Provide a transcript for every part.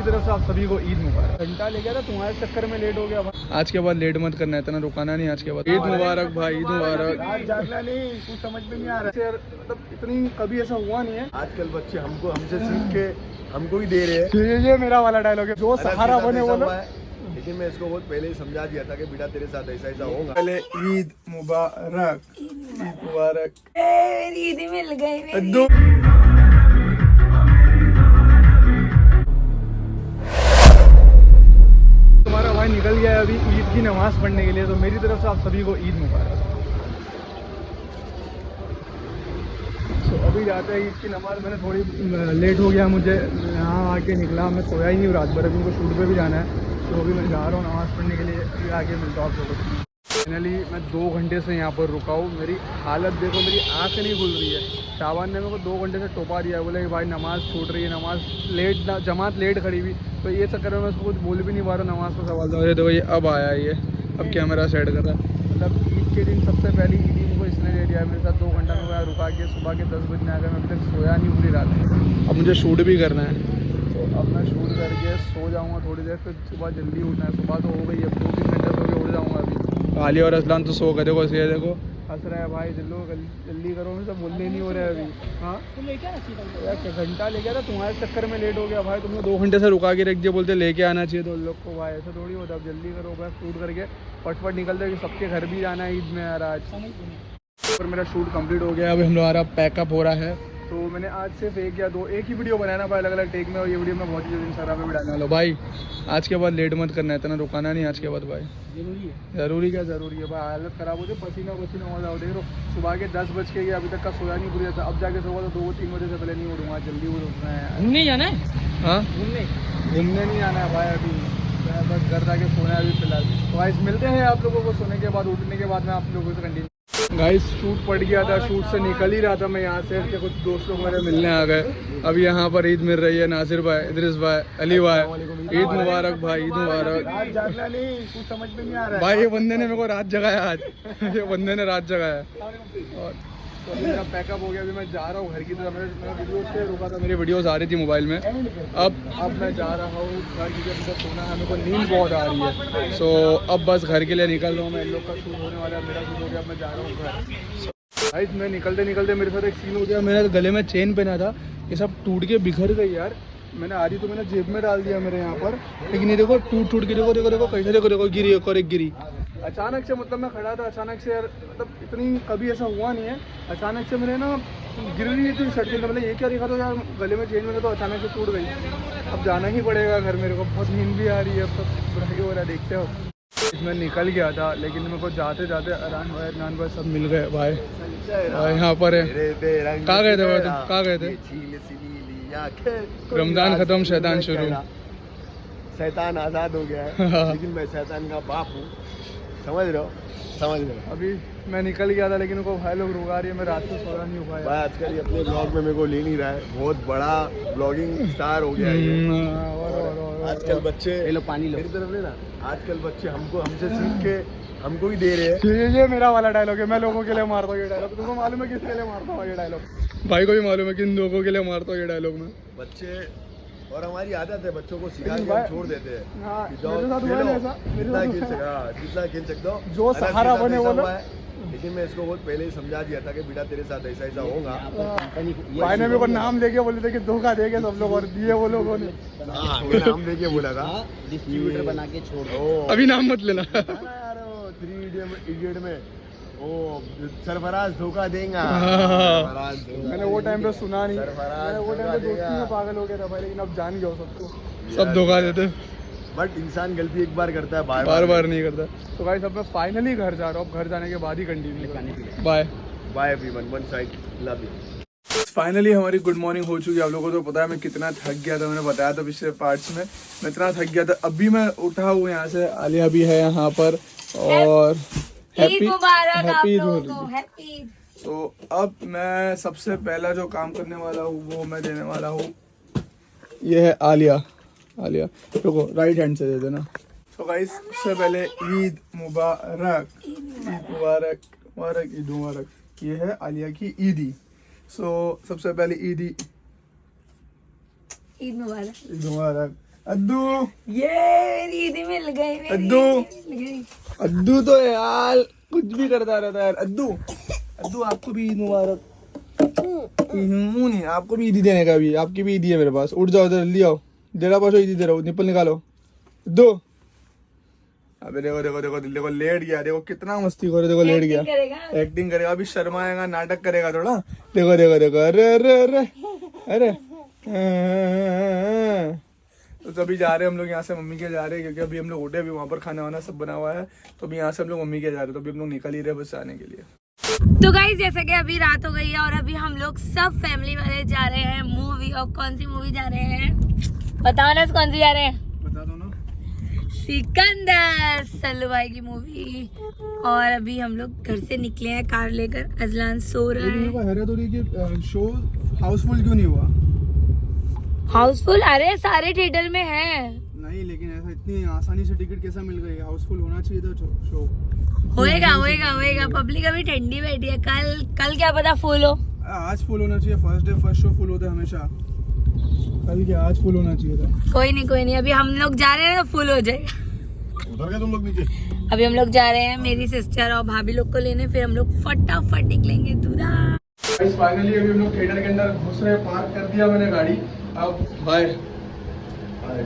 तरफ से आप सभी को ईद मुबारक। घंटा ले गया था तुम्हारे चक्कर में लेट हो गया भाई। आज के बाद लेट मत करना है, इतना रुकाना नहीं। आज के बाद ईद मुबारक भाई, ईद मुबारक। आज जानना नहीं, कुछ समझ में नहीं आ रहा यार मतलब इतनी कभी ऐसा हुआ नहीं है। आजकल बच्चे हमसे सीख के हमको ही दे रहे हैं। ये मेरा वाला डायलॉग है, जो सहारा बने वो लोग। लेकिन मैं इसको बहुत पहले ही समझा दिया था कि बेटा तेरे साथ ऐसा ऐसा होगा। पहले ईद मुबारक, ईद मुबारक। मेरी ईद मिल गई। तुम्हारा भाई निकल गया है अभी ईद की नमाज पढ़ने के लिए, तो मेरी तरफ से आप सभी को ईद मुबारक। तो अभी जाते हैं ईद की नमाज। मैंने थोड़ी लेट हो गया, मुझे यहाँ आके निकला, मैं सोया ही नहीं रात भर। अभी मुझे शूट पे भी जाना है, तो अभी मैं जा रहा हूँ नमाज़ पढ़ने के लिए। अभी आगे मिलता हूँ आप लोगों को। फाइनली मैं 2 घंटे से यहाँ पर रुका हूँ। मेरी हालत देखो, मेरी आँख नहीं खुल रही है। शाबान ने मेरे को 2 घंटे से टोपा दिया, बोले कि भाई नमाज़ छूट रही है, नमाज़ लेट, जमात लेट खड़ी हुई। तो ये चक्कर में मैं उसको कुछ बोल भी नहीं पा रहा हूँ। नमाज़ का सवाल था। देखो ये अब आया, ये अब कैमरा सेट कर रहा है। मतलब ईद के दिन सबसे पहली ईद को इसने ले लिया मेरे साथ। 2 घंटा में रुका के सुबह के 10 बजने आ गए। मैं अभी तक सोया नहीं पूरी रात। अब मुझे शूट भी करना है, तो अब मैं शूट करके सो जाऊँगा थोड़ी देर, फिर सुबह जल्दी उठना है। सुबह तो हो गई, अब 2-3 घंटे सो के उठ जाऊँगा। अभी आलिया और असलान तो सो गए। देखो ये देखो हंस रहा है भाई। जल्दी करो, मुझे सब बोलने नहीं हो रहा है अभी। हाँ यार घंटा ले गया था तुम्हारे चक्कर में लेट हो गया भाई। तुमने 2 घंटे से रुका के रख दिया, बोलते लेके आना चाहिए तो लोग को। भाई ऐसा थोड़ी होता। अब जल्दी करो बस, शूट करके फटफट निकलते कि सबके घर भी जाना है ईद में यार आज। और मेरा शूट कंप्लीट हो गया। अभी हम लोग हमारा पैकअप हो रहा है। तो मैंने आज सिर्फ एक ही वीडियो बनाया ना भाई, अलग अलग टेक में। और ये वीडियो मैं बहुत ही जल्दी इंस्टाग्राम पे भी डालने वाला हूँ भाई। आज के बाद लेट मत करना है, इतना रुकाना नहीं। आज के बाद भाई ज़रूरी क्या ज़रूरी है भाई। हालत ख़राब हो जाए, पसीना हो जाओ। देख लो सुबह के 10 बज के गया, अभी तक का सोया नहीं पूरी जाता। अब जाके सोगा तो 2-3 बजे से पहले नहीं उठूँगा। जल्दी उठना है। घूमने जाना है? हाँ घूमने नहीं जाना है भाई अभी। बस घर जाके सोना है अभी फ़िलहाल। तो गाइस मिलते हैं आप लोगों को सोने के बाद, उठने के बाद मैं आप लोगों से कंटिन्यू। गाइस शूट पड़ गया था, शूट से निकल ही रहा था मैं यहाँ से कि कुछ दोस्त लोग मेरे मिलने आ गए। अब यहाँ पर ईद मिल रही है। नासिर भाई, इदरिस भाई, अली भाई, ईद मुबारक भाई, ईद मुबारक। आज जानना नहीं, कुछ समझ में नहीं आ रहा भाई ये बंदे ने मेरे को रात जगाया आज। ये बंदे ने रात जगाया। और तो अभी मेरा पैकअप हो गया। अभी मैं जा रहा हूँ घर की तरफ। मैं वीडियो से रुका था, मेरी वीडियोस आ रही थी मोबाइल में। अब मैं जा रहा हूँ घर की तरफ। मुझे सोना है, मेरे को नींद बहुत आ रही है। सो अब बस घर के लिए निकल रहा हूँ मैं। इन लोग का शूट होने वाला है, मेरा शूट हो गया। अब मैं जा रहा हूँ घर। भाई मैं निकलते मेरे साथ एक सीन हो गया। मैंने गले में चेन पहना था, ये सब टूट के बिखर गई यार। मैंने आधी तो मैंने जेब में डाल दिया मेरे यहाँ पर, लेकिन ये देखो टूट के देखो कैसे देखो गिरी, और एक गिरी अचानक से। मतलब मैं खड़ा था अचानक से यार, मतलब इतनी कभी ऐसा हुआ नहीं है। अचानक से मैंने ना गिर रही थी शर्ट के अंदर। मतलब ये क्या देखा था यार, गले में चेन में तो अचानक से टूट गई। अब जाना ही पड़ेगा घर, मेरे को बहुत नींद भी आ रही है। अब सब बुराई हो रहा है, देखते हो। इसमें निकल गया था, लेकिन मेरे को जाते जाते अरान भाई सब मिल गए भाई। यहाँ पर है। कहाँ गए थे भाई तुम, कहाँ गए थे? रमजान खत्म शैतान शुरू। शैतान आज़ाद हो गया है। लेकिन मैं शैतान का बाप हूँ, समझ रहे हो। अभी मैं निकल गया था, लेकिन उनको भाई लोग रुका रही है। मैं रात को सोया नहीं हुआ भाई। आजकल ये अपने ब्लॉग में मेरे को ले नहीं रहा है। बहुत बड़ा ब्लॉगिंग स्टार हो गया है आजकल बच्चे। लो पानी लो, मेरी तरफ लेना। आजकल बच्चे हमसे सीख के हमको ही दे रहे हैं। ये मेरा वाला डायलॉग है, मैं लोगों के लिए मारता हूँ ये डायलॉग। तुमको मालूम है किसके लिए मारता हूँ ये डायलॉग? भाई को भी मालूम है किन लोगों के लिए मारता हूँ ये डायलॉग में। बच्चे और हमारी आदत है बच्चों को सिखा के हम छोड़ देते हैं। जितना खेल सकते हो, जो सहारा बने वो लोग। लेकिन मैं इसको बहुत पहले ही समझा दिया था कि बेटा तेरे साथ ऐसा ऐसा होगा। भाई ने मेरे को नाम लेके बोले थे कि धोखा देके सब लोग, और दिए वो लोगों ने। नाम लेके बोला था, डिस्ट्रीब्यूटर बना के छोड़। अभी नाम मत लेना। 3 इडियट में वो सरफराज धोखा देगा। मैंने वो टाइम पे सुना नहीं। मैंने वो टाइम पे दोस्ती में पागल हो गया था भाई, लेकिन अब जान गया सबको। सब धोखा देते, बट इंसान गलती एक बार करता है, बार नहीं करता। तो गाइस अब मैं फाइनली घर जा रहा हूँ। अब घर जाने के बाद ही continue. Bye everyone, one side, love you. Finally हमारी गुड मॉर्निंग हो चुकी है। आप लोगों को तो पता है मैं कितना थक गया था, मैंने बताया था पिछले पार्ट्स में। मैं इतना थक गया था, अभी मैं उठा हूँ यहाँ से। आलिया भी है यहाँ पर, और हैप्पी ईद। तो अब मैं सबसे पहला जो काम करने वाला हूँ वो मैं देने वाला हूँ, ये है आलिया। रुको, राइट हैंड से दे देना। तो गाइस सबसे पहले ईद मुबारक, ईद मुबारक। ये है आलिया की ईदी। सो सबसे पहले ईद मुबारक। अद्दू ये मेरी ईदी मिल गई, मेरी अद्दू ईदी मिल गई। अद्दू तो यार कुछ भी करता रहता है यार। अद्दू अद्दू आपको भी ईद मुबारक। मुंह नहीं, आपको भी ईदी देने का भी, आपकी भी ईदी है मेरे पास। उठ जाओ जल्दी आओ, डेढ़ा पासो ईदी दे रहा हूँ, निपल निकालो। अद्दू अबे देखो देखो देखो देखो लेट गया, देखो कितना मस्ती करे, देखो लेट गया। करेगा एक्टिंग करेगा, अभी शर्माएगा, नाटक करेगा थोड़ा। देखो देखो देखो, अरे अरे अरे अरे तो अभी जा रहे हैं हम लोग यहाँ से, मम्मी के जा रहे हैं क्योंकि अभी हम लोग उठे, अभी वहाँ पर खाना वाना सब बना हुआ है, तो अभी यहाँ से हम लोग मम्मी के जा रहे हैं, तो अभी हम लोग निकल ही रहे बस आने के लिए। तो गाइस जैसे कि अभी रात हो गई है और अभी हम लोग सब फैमिली वाले जा रहे हैं मूवी। और कौन सी मूवी जा रहे हैं बताओ ना, कौन सी जा रहे हैं? बता दो ना। सिकंदर, सल्लू भाई की मूवी। और अभी हम लोग घर से निकले हैं कार लेकर, अजलान सो रहा है। हैरत हो रही है कि शो हाउसफुल क्यों नहीं हुआ? हाउसफुल? अरे सारे थिएटर में है। नहीं लेकिन ऐसा इतनी आसानी से टिकट कैसा मिल गई? हाउसफुल होना चाहिए था शो। होएगा होएगा होएगा, पब्लिक अभी ठंडी बैठी है। कल क्या पता फुल हो। आज फुल होना चाहिए, first day first show full होता है हमेशा। कल क्या, आज फुल होना चाहिए था। कोई नहीं, अभी हम लोग जा रहे हैं तो फुल हो जाएगा। उधर गए तुम लोग नीचे? अभी हम लोग जा रहे हैं मेरी सिस्टर और भाभी लोग को लेने, फिर हम लोग फटाफट निकलेंगे दूरा। फाइनली अभी हम लोग थिएटर के अंदर घुस रहे, पार्क कर दिया मैंने गाड़ी। अब बाय हाय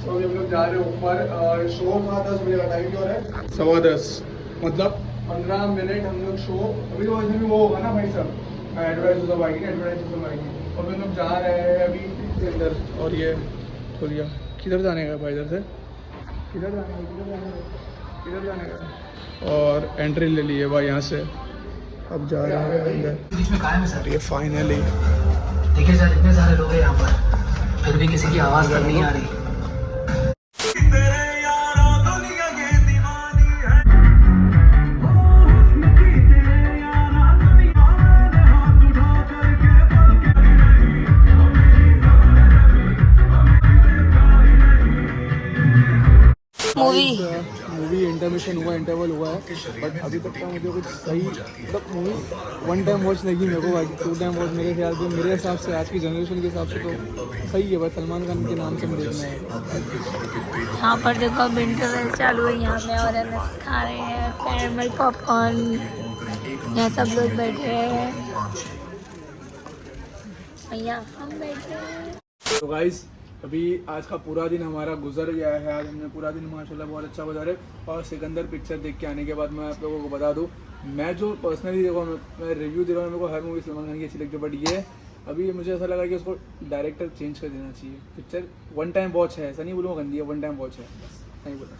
तो अभी हम लोग जा रहे हैं ऊपर। शो था 10 बजे का, टाइम क्या हो रहा है? 10:15, मतलब 15 मिनट हम लोग शो। अभी तो वैसे भी वो होगा ना भाई साहब, एडवर्टाइज सब आएगी, और हम लोग जा रहे हैं अभी इसके अंदर। और ये खोलिया, किधर जाने का भाई? इधर से किधर जाने का? और एंट्री ले ली है भाई यहाँ से, अब जा रहे हैं अंदर। ये फाइनली देखिए सर, इतने सारे लोग हैं यहाँ पर, फिर भी किसी की आवाज तक नहीं आ रही। मूवी इंटरमिशन हुआ, इंटरवल हुआ है, बट अभी तक का मुझे कुछ सही, मतलब मूवी 1 टाइम वॉच लगी मेरे को, बाकी 2 टाइम वॉच मेरे ख्याल से, मेरे हिसाब से, आज की जनरेशन के हिसाब से तो सही है। बस सलमान खान के नाम से मैं देखना है। यहाँ पर देखो अब इंटरवल चालू है, यहाँ पे और खा रहे हैं कैरमल पॉपकॉर्न, यहाँ सब लोग बैठे हैं, यहाँ हम बैठे हैं। तो गाइस अभी आज का पूरा दिन हमारा गुजर गया है। आज हमने पूरा दिन माशाल्लाह बहुत अच्छा गुजारे। और सिकंदर पिक्चर देख के आने के बाद मैं आप लोगों को बता दूं, मैं जो पर्सनली देखो मैं रिव्यू दे रहा हूँ, मेरे को हर मूवी सलमान खान की अच्छी लगती है, बट ये अभी मुझे ऐसा लगा कि उसको डायरेक्टर चेंज कर देना चाहिए। पिक्चर 1 टाइम वॉच है, ऐसा नहीं बोलूँगा गंदी है, 1 टाइम वॉच है, बस नहीं बोला।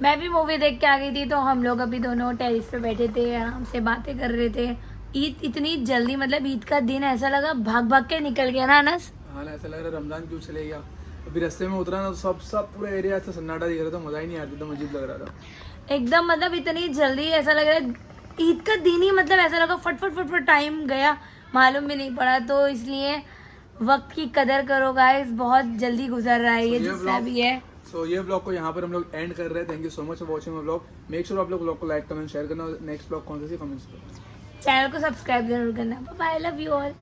मैं भी मूवी देख के आ गई थी, तो हम लोग अभी दोनों टेरिस पे बैठे थे, आराम से बातें कर रहे थे। ईद इतनी जल्दी, मतलब ईद का दिन ऐसा लगा भाग भाग के निकल गया ना अनस। हाँ ना, ऐसा लग रहा है रमजान क्यों चले गया। अभी रास्ते में उतरा ना तो सब पूरा एरिया ऐसा सन्नाटा दिख रहा था, मजा ही नहीं आता था, अजीब लग रहा था एकदम। मतलब इतनी जल्दी ऐसा लग रहा है ईद का दिन ही, मतलब ऐसा लगा फट फट फट फट टाइम गया, मालूम भी नहीं पड़ा। तो इसलिए वक्त की कदर करो गाइस, बहुत जल्दी गुजर रहा है ये जितना भी है। सो ये ब्लॉग को यहाँ पर हम लोग एंड कर रहे हैं। Thank you so much for watching my blog. Make sure आप लोग ब्लॉग को लाइक कमेंट शेयर करना। नेक्स्ट ब्लॉग कौन सा सी कमेंट्स करना, चैनल को सब्सक्राइब जरूर करना। Bye, love you all.